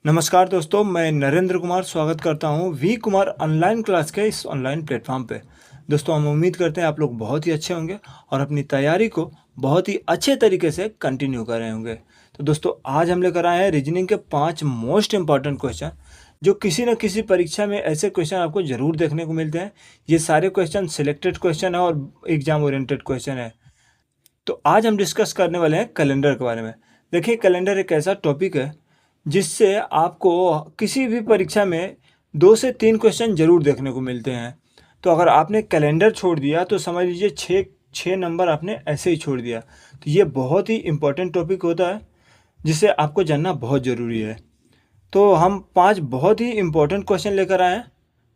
नमस्कार दोस्तों, मैं नरेंद्र कुमार स्वागत करता हूं वी कुमार ऑनलाइन क्लास के इस ऑनलाइन प्लेटफॉर्म पे। दोस्तों, हम उम्मीद करते हैं आप लोग बहुत ही अच्छे होंगे और अपनी तैयारी को बहुत ही अच्छे तरीके से कंटिन्यू कर रहे होंगे। तो दोस्तों, आज हम लेकर आए हैं रीजनिंग के 5 मोस्ट इंपॉर्टेंट क्वेश्चन, जो किसी न किसी परीक्षा में ऐसे क्वेश्चन आपको ज़रूर देखने को मिलते हैं। ये सारे क्वेश्चन सिलेक्टेड क्वेश्चन है और एग्जाम ओरिएंटेड क्वेश्चन है। तो आज हम डिस्कस करने वाले हैं कैलेंडर के बारे में। देखिए, कैलेंडर एक ऐसा टॉपिक है जिससे आपको किसी भी परीक्षा में 2 से 3 क्वेश्चन ज़रूर देखने को मिलते हैं। तो अगर आपने कैलेंडर छोड़ दिया तो समझ लीजिए 6 नंबर आपने ऐसे ही छोड़ दिया। तो ये बहुत ही इम्पोर्टेंट टॉपिक होता है जिसे आपको जानना बहुत ज़रूरी है। तो हम 5 बहुत ही इम्पोर्टेंट क्वेश्चन लेकर आए हैं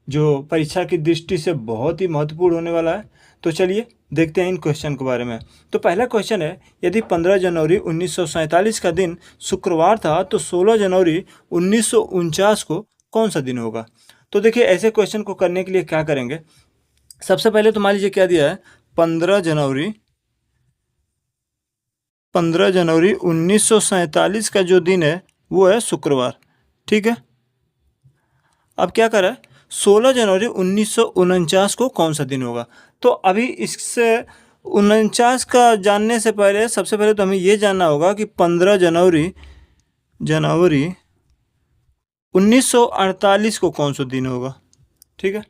जो परीक्षा की दृष्टि से बहुत ही महत्वपूर्ण होने वाला है। तो चलिए देखते हैं इन क्वेश्चन के बारे में। तो पहला क्वेश्चन है, यदि 15 जनवरी 1947 का दिन शुक्रवार था तो 16 जनवरी 1949 को कौन सा दिन होगा। तो देखिए, ऐसे क्वेश्चन को करने के लिए क्या करेंगे। सबसे पहले तो मान लीजिए क्या दिया है, 15 जनवरी 1947 का जो दिन है वो है शुक्रवार। ठीक है। अब क्या करें, 16 जनवरी 1949 को कौन सा दिन होगा। तो अभी इससे 49 का जानने से पहले सबसे पहले तो हमें ये जानना होगा कि 15 जनवरी 1948 को कौन सा दिन होगा। ठीक है।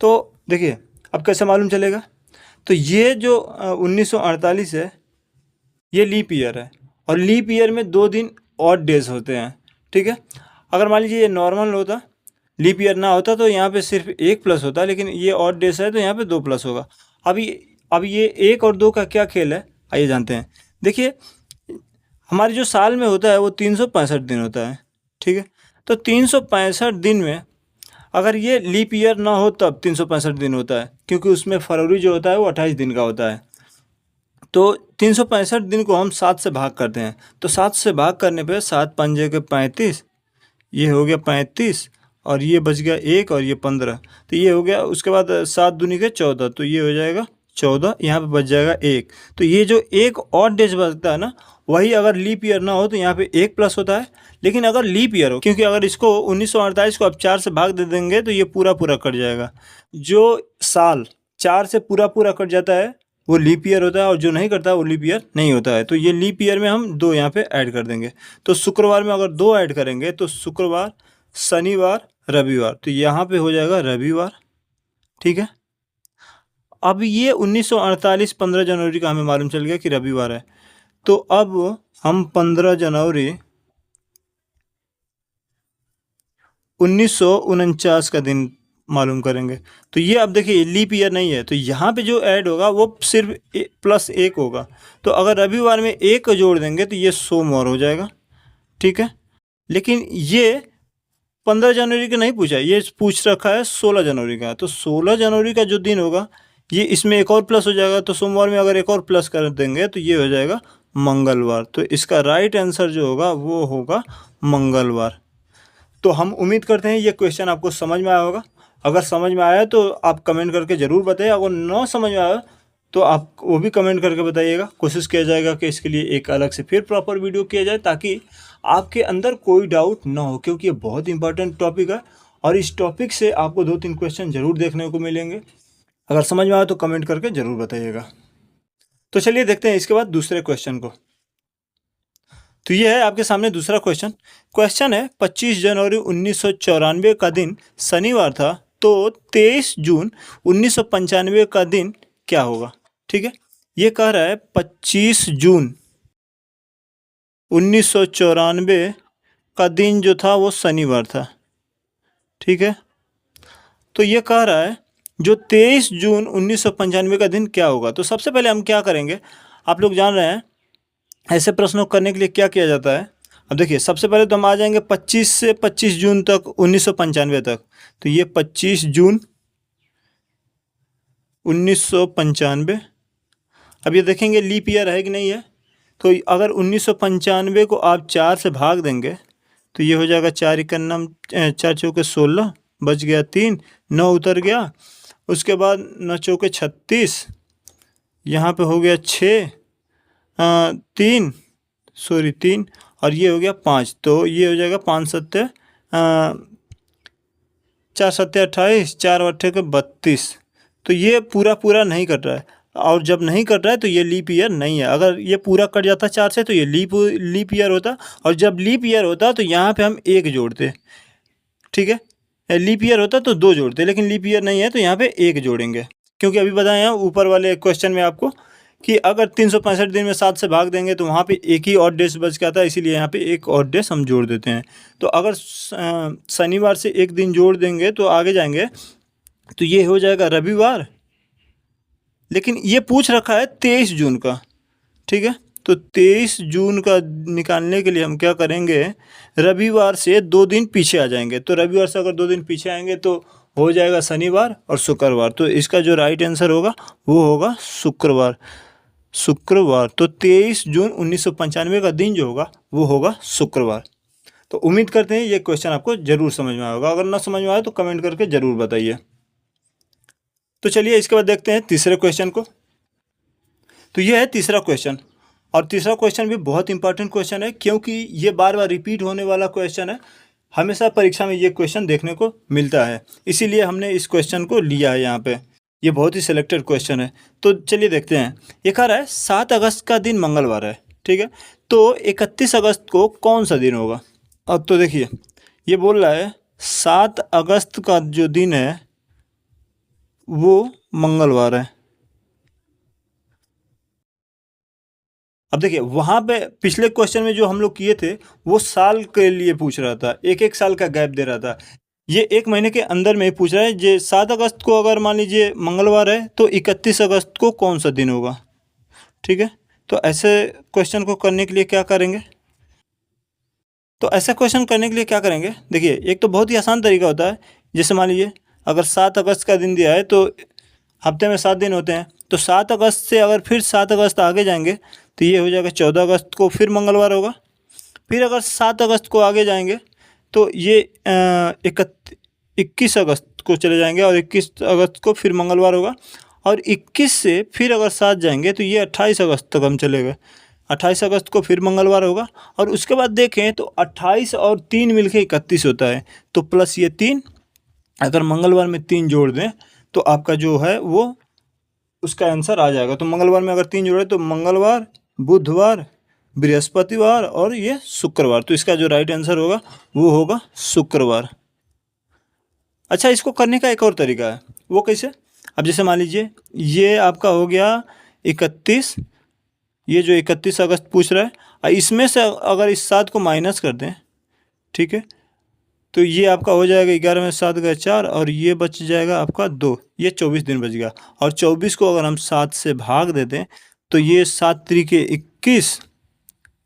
तो देखिए, अब कैसे मालूम चलेगा। तो ये जो 1948 है ये लीप ईयर है और लीप ईयर में 2 दिन ऑड डेज होते हैं। ठीक है। अगर मान लीजिए ये नॉर्मल होता, लीप ईयर ना होता, तो यहाँ पे सिर्फ 1 प्लस होता, लेकिन ये ऑड डेज है तो यहाँ पे 2 प्लस होगा। अब ये 1 और 2 का क्या खेल है, आइए जानते हैं। देखिए, हमारे जो साल में होता है वो 365 दिन होता है। ठीक है। तो 365 दिन में अगर ये लीप ईयर ना हो तब 365 दिन होता है, क्योंकि उसमें फरवरी जो होता है वो 28 दिन का होता है। तो 365 दिन को हम 7 से भाग करते हैं। तो 7 से भाग करने पे 7 पंजे के 35, ये हो गया 35, और ये बच गया 1 और ये 15, तो ये हो गया। उसके बाद 7 दूनी के 14, तो ये हो जाएगा 14, यहाँ पे बच जाएगा 1। तो ये जो एक और डेज बचता है ना, वही अगर लीप ईयर ना हो तो यहाँ पे 1 प्लस होता है। लेकिन अगर लीप ईयर हो, क्योंकि अगर इसको 1948 को आप 4 से भाग दे देंगे तो ये पूरा पूरा कट जाएगा। जो साल 4 से पूरा पूरा कट जाता है वो लीप ईयर होता है, और जो नहीं करता वो लीप ईयर नहीं होता है। तो ये लीप ईयर में हम 2 यहाँ पे ऐड कर देंगे। तो शुक्रवार में अगर 2 ऐड करेंगे तो शुक्रवार, शनिवार, रविवार, तो यहाँ पे हो जाएगा रविवार। ठीक है। अब ये 1948 15 जनवरी का हमें मालूम चल गया कि रविवार है। तो अब हम 15 जनवरी 1949 का दिन मालूम करेंगे। तो ये अब देखिए लीप ईयर नहीं है, तो यहाँ पे जो ऐड होगा वो सिर्फ +1 होगा। तो अगर रविवार में 1 जोड़ देंगे तो ये सोमवार हो जाएगा। ठीक है। लेकिन ये 15 जनवरी का नहीं पूछा, ये पूछ रखा है 16 जनवरी का। तो 16 जनवरी का जो दिन होगा ये इसमें 1 और प्लस हो जाएगा। तो सोमवार में अगर 1 और प्लस कर देंगे तो ये हो जाएगा मंगलवार। तो इसका राइट आंसर जो होगा वो होगा मंगलवार। तो हम उम्मीद करते हैं ये क्वेश्चन आपको समझ में आया होगा। अगर समझ में आया तो आप कमेंट करके ज़रूर बताइए। अगर ना समझ में आया तो आप वो भी कमेंट करके बताइएगा। कोशिश किया जाएगा कि इसके लिए एक अलग से फिर प्रॉपर वीडियो किया जाए, ताकि आपके अंदर कोई डाउट ना हो, क्योंकि ये बहुत इंपॉर्टेंट टॉपिक है और इस टॉपिक से आपको 2-3 क्वेश्चन ज़रूर देखने को मिलेंगे। अगर समझ में आया तो कमेंट करके ज़रूर बताइएगा। तो चलिए देखते हैं इसके बाद दूसरे क्वेश्चन को। तो ये है आपके सामने दूसरा क्वेश्चन है, 25 जनवरी 1994 का दिन शनिवार था, तो 23 जून 1995 का दिन क्या होगा। ठीक है। ये कह रहा है 25 जून 1994 का दिन जो था वो शनिवार था। ठीक है। तो ये कह रहा है जो 23 जून 1995 का दिन क्या होगा। तो सबसे पहले हम क्या करेंगे, आप लोग जान रहे हैं ऐसे प्रश्नों को करने के लिए क्या किया जाता है। अब देखिए, सबसे पहले तो हम आ जाएंगे 25 से 25 जून तक 1995 तक। तो ये 25 जून 1995। अब ये देखेंगे लीप ईयर है कि नहीं है। तो अगर 1995 को आप 4 से भाग देंगे तो ये हो जाएगा 4 इक्यावन 4 चौके 16, बच गया 3, 9 उतर गया। उसके बाद 9 चौके 36, यहाँ पे हो गया 6, 3 3, और ये हो गया 5, तो ये हो जाएगा 5 सत्ते 4 सत्ते 28, 4 अट्ठे के 32। तो ये पूरा पूरा नहीं कट रहा है, और जब नहीं कट रहा है तो ये लीप ईयर नहीं है। अगर ये पूरा कट जाता 4 से तो ये लीप ईयर होता, और जब लीप ईयर होता तो यहाँ पे हम 1 जोड़ते, ठीक है। लीप ईयर होता तो 2 जोड़ते, लेकिन लीप ईयर नहीं है तो यहाँ पे 1 जोड़ेंगे, क्योंकि अभी बताया ऊपर वाले क्वेश्चन में आपको कि अगर 365 दिन में 7 से भाग देंगे तो वहाँ पे एक ही ऑड डेज बच के आता है, इसीलिए यहाँ पे एक ऑड डेज हम जोड़ देते हैं। तो अगर शनिवार से एक दिन जोड़ देंगे तो आगे जाएंगे तो ये हो जाएगा रविवार, लेकिन ये पूछ रखा है 23 जून का, ठीक है। तो 23 जून का निकालने के लिए हम क्या करेंगे, रविवार से 2 दिन पीछे आ जाएंगे। तो रविवार से अगर 2 दिन पीछे आएंगे तो हो जाएगा शनिवार और शुक्रवार। तो इसका जो राइट आंसर होगा वो होगा शुक्रवार। तो 23 जून 1995 का दिन जो होगा वो होगा शुक्रवार। तो उम्मीद करते हैं ये क्वेश्चन आपको ज़रूर समझ में आया होगा। अगर ना समझ में आए तो कमेंट करके ज़रूर बताइए। तो चलिए इसके बाद देखते हैं तीसरे क्वेश्चन को। तो ये है तीसरा क्वेश्चन, और तीसरा क्वेश्चन भी बहुत इंपॉर्टेंट क्वेश्चन है, क्योंकि ये बार बार रिपीट होने वाला क्वेश्चन है। हमेशा परीक्षा में ये क्वेश्चन देखने को मिलता है, इसीलिए हमने इस क्वेश्चन को लिया है यहाँ पे। ये बहुत ही सिलेक्टेड क्वेश्चन है। तो चलिए देखते हैं। ये कह रहा है 7 अगस्त का दिन मंगलवार है, ठीक है। तो 31 अगस्त को कौन सा दिन होगा। अब तो देखिए ये बोल रहा है 7 अगस्त का जो दिन है वो मंगलवार है। अब देखिए वहाँ पे पिछले क्वेश्चन में जो हम लोग किए थे वो साल के लिए पूछ रहा था, एक एक साल का गैप दे रहा था। ये 1 महीने के अंदर में ही पूछ रहा है। जे 7 अगस्त को अगर मान लीजिए मंगलवार है तो 31 अगस्त को कौन सा दिन होगा, ठीक है। तो ऐसे क्वेश्चन को करने के लिए क्या करेंगे, तो ऐसा क्वेश्चन करने के लिए क्या करेंगे, देखिए एक तो बहुत ही आसान तरीका होता है। जैसे मान लीजिए अगर 7 अगस्त का दिन दिया है तो हफ्ते में 7 दिन होते हैं, तो 7 अगस्त से अगर फिर 7 अगस्त आगे जाएंगे तो ये हो जाएगा 14 अगस्त को फिर मंगलवार होगा। फिर अगर 7 अगस्त को आगे जाएंगे तो ये 21 अगस्त को चले जाएंगे और 21 अगस्त को फिर मंगलवार होगा। और 21 से फिर अगर 7 जाएंगे तो ये 28 अगस्त तक हम चले गए। 28 अगस्त को फिर मंगलवार होगा, और उसके बाद देखें तो 28 और 3 मिलके 31 होता है। तो प्लस ये 3, अगर मंगलवार में 3 जोड़ दें तो आपका जो है वो उसका आंसर आ जाएगा। तो मंगलवार में अगर 3 जोड़े तो मंगलवार, बुधवार, बृहस्पतिवार और ये शुक्रवार। तो इसका जो राइट आंसर होगा वो होगा शुक्रवार। अच्छा, इसको करने का एक और तरीका है, वो कैसे। अब जैसे मान लीजिए ये आपका हो गया 31, ये जो 31 अगस्त पूछ रहा है, और इसमें से अगर इस 7 को माइनस कर दें, ठीक है, तो ये आपका हो जाएगा 11 में 7 गए 4, और ये बच जाएगा आपका 2, ये 24 दिन बच गया। और 24 को अगर हम 7 से भाग दे दें तो ये 7 त्रिके 21,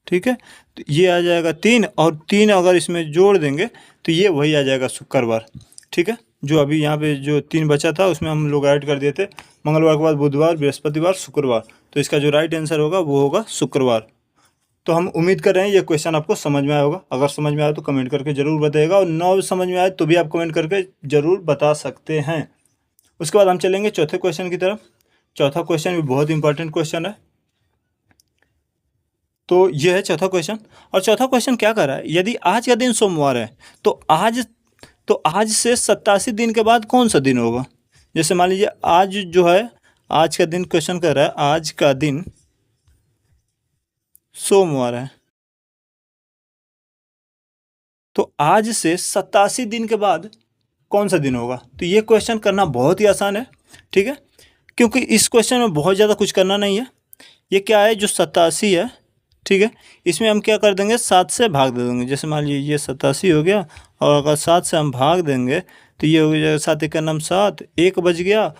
ठीक है। तो ये आ जाएगा 3, और 3 अगर इसमें जोड़ देंगे तो ये वही आ जाएगा शुक्रवार, ठीक है। जो अभी यहाँ पे जो 3 बचा था उसमें हम लोग ऐड कर दिए थे, मंगलवार के बाद बुधवार, बृहस्पतिवार, शुक्रवार। तो इसका जो राइट आंसर होगा वो होगा शुक्रवार। तो हम उम्मीद कर रहे हैं ये क्वेश्चन आपको समझ में आया होगा। अगर समझ में आया तो कमेंट करके ज़रूर बताइएगा, और ना समझ में आए तो भी आप कमेंट करके ज़रूर बता सकते हैं। उसके बाद हम चलेंगे चौथे क्वेश्चन की तरफ। चौथा क्वेश्चन भी बहुत इंपॉर्टेंट क्वेश्चन है। तो ये है चौथा क्वेश्चन, और चौथा क्वेश्चन क्या कर रहा है, यदि आज का दिन सोमवार है तो आज से 87 दिन के बाद कौन सा दिन होगा। जैसे मान लीजिए आज जो है, आज का दिन क्वेश्चन कर रहा है, आज का दिन सोमवार है, तो आज से 87 दिन के बाद कौन सा दिन होगा। तो ये क्वेश्चन करना बहुत ही आसान है, ठीक है, क्योंकि इस क्वेश्चन में बहुत ज़्यादा कुछ करना नहीं है। ये क्या है, जो 87 है, ठीक है, इसमें हम क्या कर देंगे, 7 से भाग दे देंगे। जैसे मान लीजिए ये 87 हो गया, और अगर 7 से हम भाग देंगे तो ये हो जाएगा 7 एक नाम 7, 1 बच गया,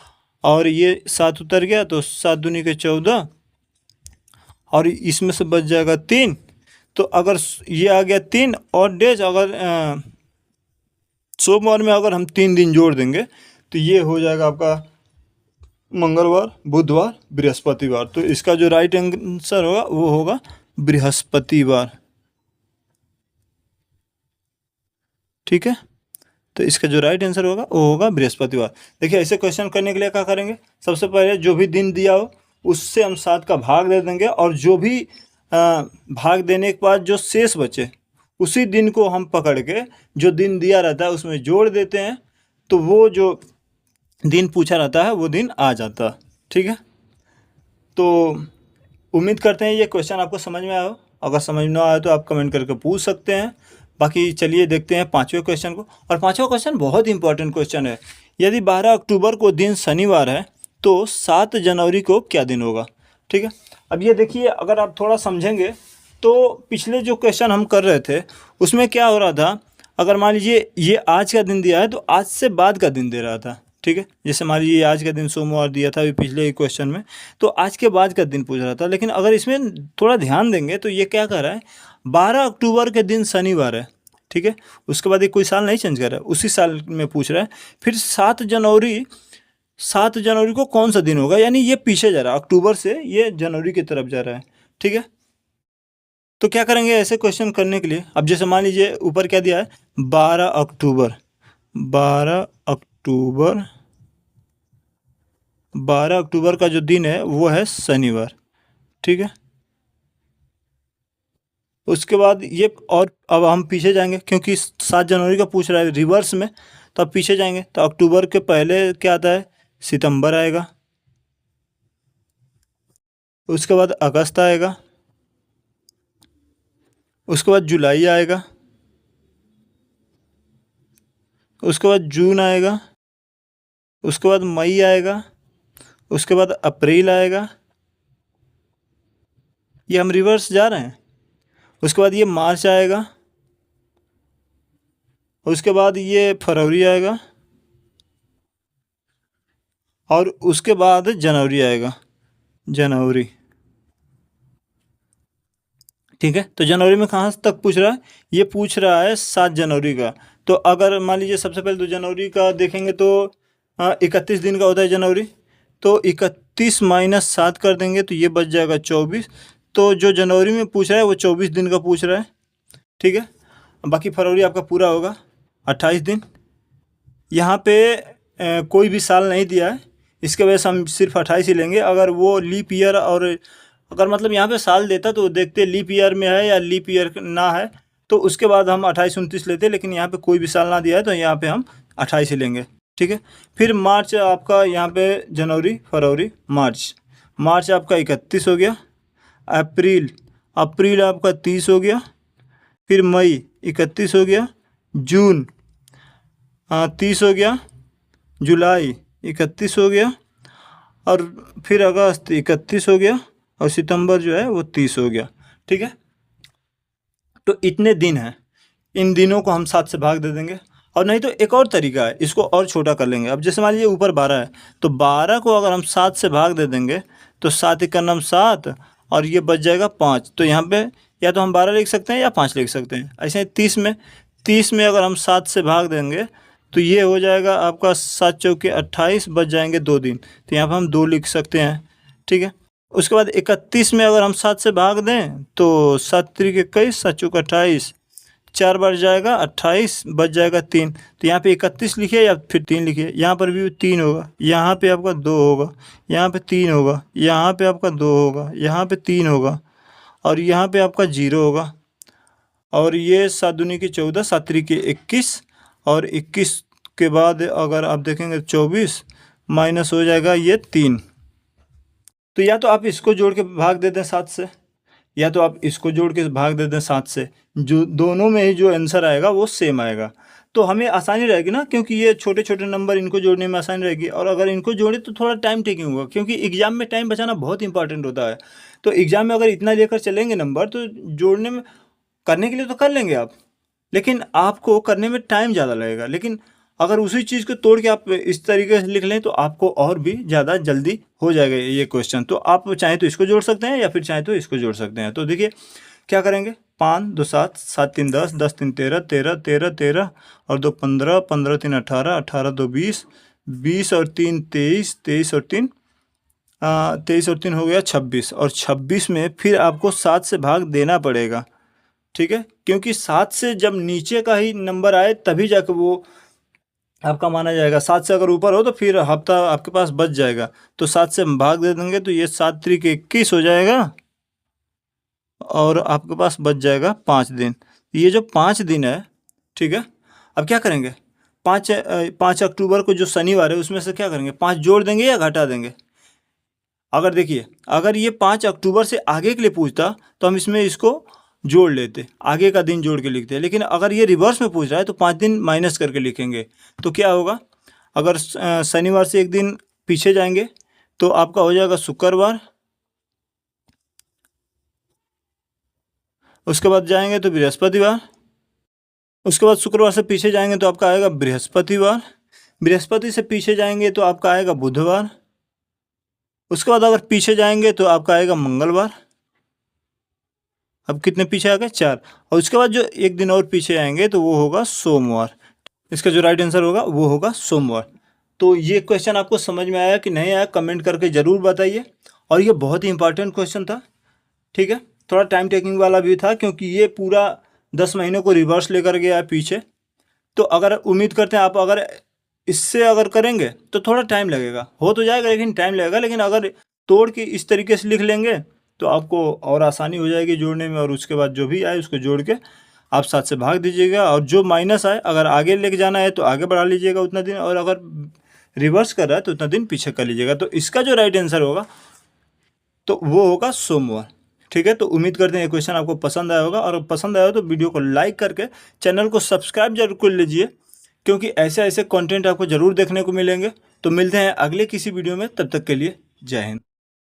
और ये 7 उतर गया तो 7 दूनी के 14, और इसमें से बच जाएगा 3। तो अगर ये आ गया 3 और डेज, अगर सोमवार में अगर हम 3 दिन जोड़ देंगे तो ये हो जाएगा आपका मंगलवार, बुधवार, बृहस्पतिवार। तो इसका जो राइट आंसर होगा वो होगा बृहस्पतिवार, ठीक है। तो इसका जो राइट आंसर होगा वो होगा बृहस्पतिवार। देखिए ऐसे क्वेश्चन करने के लिए क्या करेंगे, सबसे पहले जो भी दिन दिया हो उससे हम 7 का भाग दे देंगे, और जो भी भाग देने के बाद जो शेष बचे उसी दिन को हम पकड़ के जो दिन दिया रहता है उसमें जोड़ देते हैं, तो वो जो दिन पूछा रहता है वो दिन आ जाता है। ठीक है, तो उम्मीद करते हैं ये क्वेश्चन आपको समझ में आया हो। अगर समझ ना आया तो आप कमेंट करके पूछ सकते हैं। बाकी चलिए देखते हैं पाँचवें क्वेश्चन को। और पाँचवा क्वेश्चन बहुत इंपॉर्टेंट क्वेश्चन है। यदि 12 अक्टूबर को दिन शनिवार है तो 7 जनवरी को क्या दिन होगा। ठीक है, अब ये देखिए, अगर आप थोड़ा समझेंगे तो पिछले जो क्वेश्चन हम कर रहे थे उसमें क्या हो रहा था, अगर मान लीजिए ये आज का दिन दिया है तो आज से बाद का दिन दे रहा था। ठीक है, जैसे मान लीजिए आज का दिन सोमवार दिया था अभी पिछले ही क्वेश्चन में, तो आज के बाद का दिन पूछ रहा था। लेकिन अगर इसमें थोड़ा ध्यान देंगे तो ये क्या कर रहा है, 12 अक्टूबर के दिन शनिवार है। ठीक है, उसके बाद ये कोई साल नहीं चेंज कर रहा है, उसी साल में पूछ रहा है। फिर 7 जनवरी को कौन सा दिन होगा, यानी ये पीछे जा रहा है, अक्टूबर से ये जनवरी की तरफ जा रहा है। ठीक है, तो क्या करेंगे ऐसे क्वेश्चन करने के लिए। अब जैसे मान लीजिए ऊपर क्या दिया है, 12 अक्टूबर, 12 अक्टूबर, 12 अक्टूबर का जो दिन है वो है शनिवार। ठीक है, उसके बाद ये, और अब हम पीछे जाएंगे क्योंकि 7 जनवरी का पूछ रहा है रिवर्स में, तो अब पीछे जाएंगे तो अक्टूबर के पहले क्या आता है, सितंबर आएगा। उसके बाद अगस्त आएगा। उसके बाद जुलाई आएगा। उसके बाद जून आएगा। उसके बाद मई आएगा। उसके बाद अप्रैल आएगा। ये हम रिवर्स जा रहे हैं। उसके बाद ये मार्च आएगा। उसके बाद ये फरवरी आएगा। और उसके बाद जनवरी आएगा, जनवरी। ठीक है, तो जनवरी में कहाँ तक पूछ रहा है, ये पूछ रहा है 7 जनवरी का। तो अगर मान लीजिए सबसे पहले तो जनवरी का देखेंगे तो 31 दिन का होता है जनवरी, तो 31 माइनस 7 कर देंगे तो ये बच जाएगा 24। तो जो जनवरी में पूछ रहा है वो 24 दिन का पूछ रहा है। ठीक है, बाकी फरवरी आपका पूरा होगा 28 दिन। यहाँ पे कोई भी साल नहीं दिया है, इसके वजह से हम सिर्फ 28 ही लेंगे। अगर वो लीप ईयर और अगर मतलब यहाँ पे साल देता तो देखते लीप ईयर में है या लीप ईयर ना है, तो उसके बाद हम 28-29 लेते। लेकिन यहाँ पे कोई भी साल ना दिया है तो यहाँ पे हम 28 ही लेंगे। ठीक है, फिर मार्च आपका यहाँ पे जनवरी फरवरी मार्च, मार्च आपका 31 हो गया। अप्रैल, अप्रैल आपका 30 हो गया। फिर मई 31 हो गया। जून 30 हो गया। जुलाई 31 हो गया। और फिर अगस्त 31 हो गया। और सितंबर जो है वो 30 हो गया। ठीक है, तो इतने दिन हैं, इन दिनों को हम 7 से भाग दे देंगे। और नहीं तो एक और तरीका है, इसको और छोटा कर लेंगे। अब जैसे मान लीजिए ऊपर 12 है, तो 12 को अगर हम 7 से भाग दे देंगे तो 7 एक का नाम 7 और ये बच जाएगा 5। तो यहाँ पे या तो हम 12 लिख सकते हैं या 5 लिख सकते हैं। ऐसे ही 30 में अगर हम 7 से भाग देंगे तो ये हो जाएगा आपका 7 चौके 28, बच जाएंगे 2 दिन, तो यहाँ पर हम 2 लिख सकते हैं। ठीक है, उसके बाद 31 में अगर हम 7 से भाग दें तो 7 त्रिक 21, 7 चौक 28, 4 बढ़ जाएगा 28, बच जाएगा 3। तो यहाँ पे 31 लिखिए या फिर 3 लिखिए। यहाँ पर भी 3 होगा, यहाँ पे आपका 2 होगा, यहाँ पे 3 होगा, यहाँ पे आपका 2 होगा, यहाँ पे 3 होगा और यहाँ पे आपका 0 होगा। और ये 7 दूनी की 14, 7 त्रिक 21 और 21 के बाद अगर आप देखेंगे 24 माइनस हो जाएगा ये 3। तो या तो आप इसको जोड़ के भाग दे दें 7 से, या तो आप इसको जोड़ के भाग दे दें 7 से, जो दोनों में ही जो आंसर आएगा वो सेम आएगा। तो हमें आसानी रहेगी ना, क्योंकि ये छोटे छोटे नंबर, इनको जोड़ने में आसानी रहेगी। और अगर इनको जोड़े तो थोड़ा टाइम टेकिंग होगा, क्योंकि एग्जाम में टाइम बचाना बहुत इंपॉर्टेंट होता है। तो एग्जाम में अगर इतना लेकर चलेंगे नंबर तो जोड़ने में, करने के लिए तो कर लेंगे आप, लेकिन आपको करने में टाइम ज़्यादा लगेगा। लेकिन अगर उसी चीज़ को तोड़ के आप इस तरीके से लिख लें तो आपको और भी ज़्यादा जल्दी हो जाएगा ये क्वेश्चन। तो आप चाहें तो इसको जोड़ सकते हैं या फिर चाहें तो इसको जोड़ सकते हैं। तो देखिए क्या करेंगे, 5 2 7, 7 3 10, 10 3 13, 13 13 13 और 2 15, 15 3 18, 18 2 20, 20 और 3 23, 23 और 3 23 और 3 हो गया 26। और 26 में फिर आपको 7 से भाग देना पड़ेगा। ठीक है, क्योंकि 7 से जब नीचे का ही नंबर आए तभी जाकर वो आपका माना जाएगा। 7 से अगर ऊपर हो तो फिर हफ्ता आपके पास बच जाएगा। तो 7 से हम भाग दे देंगे तो ये 7 त्रिक 21 हो जाएगा और आपके पास बच जाएगा 5 दिन। ये जो 5 दिन है, ठीक है, अब क्या करेंगे, 5 अक्टूबर को जो शनिवार है उसमें से क्या करेंगे, 5 जोड़ देंगे या घटा देंगे। अगर देखिए, अगर ये 5 अक्टूबर से आगे के लिए पूछता तो हम इसमें इसको जोड़ लेते, आगे का दिन जोड़ के लिखते, लेकिन अगर ये रिवर्स में पूछ रहा है तो 5 दिन माइनस करके लिखेंगे। तो क्या होगा, अगर शनिवार से एक दिन पीछे जाएंगे तो आपका हो जाएगा शुक्रवार, उसके बाद जाएंगे तो बृहस्पतिवार, उसके बाद शुक्रवार से पीछे जाएंगे तो आपका आएगा बृहस्पतिवार, बृहस्पति से पीछे जाएंगे तो आपका आएगा बुधवार, उसके बाद अगर पीछे जाएंगे तो आपका आएगा मंगलवार। अब कितने पीछे आ गए, 4। और उसके बाद जो एक दिन और पीछे आएंगे तो वो होगा सोमवार। इसका जो राइट आंसर होगा वो होगा सोमवार। तो ये क्वेश्चन आपको समझ में आया कि नहीं आया, कमेंट करके ज़रूर बताइए। और ये बहुत ही इंपॉर्टेंट क्वेश्चन था, ठीक है, थोड़ा टाइम टेकिंग वाला भी था क्योंकि ये पूरा 10 महीनों को रिवर्स लेकर गया है पीछे। तो अगर उम्मीद करते हैं आप अगर इससे अगर करेंगे तो थोड़ा टाइम लगेगा, हो तो जाएगा लेकिन टाइम लगेगा, लेकिन अगर तोड़ के इस तरीके से लिख लेंगे तो आपको और आसानी हो जाएगी जोड़ने में। और उसके बाद जो भी आए उसको जोड़ के आप 7 से भाग दीजिएगा, और जो माइनस आए अगर आगे लेके जाना है तो आगे बढ़ा लीजिएगा उतना दिन, और अगर रिवर्स कर रहा है तो उतना दिन पीछे कर लीजिएगा। तो इसका जो राइट आंसर होगा तो वो होगा सोमवार, ठीक है। तो उम्मीद करते हैं ये क्वेश्चन आपको पसंद आया होगा, और पसंद आया हो तो वीडियो को लाइक करके चैनल को सब्सक्राइब जरूर कर लीजिए, क्योंकि ऐसे ऐसे कंटेंट आपको ज़रूर देखने को मिलेंगे। तो मिलते हैं अगले किसी वीडियो में, तब तक के लिए जय हिंद।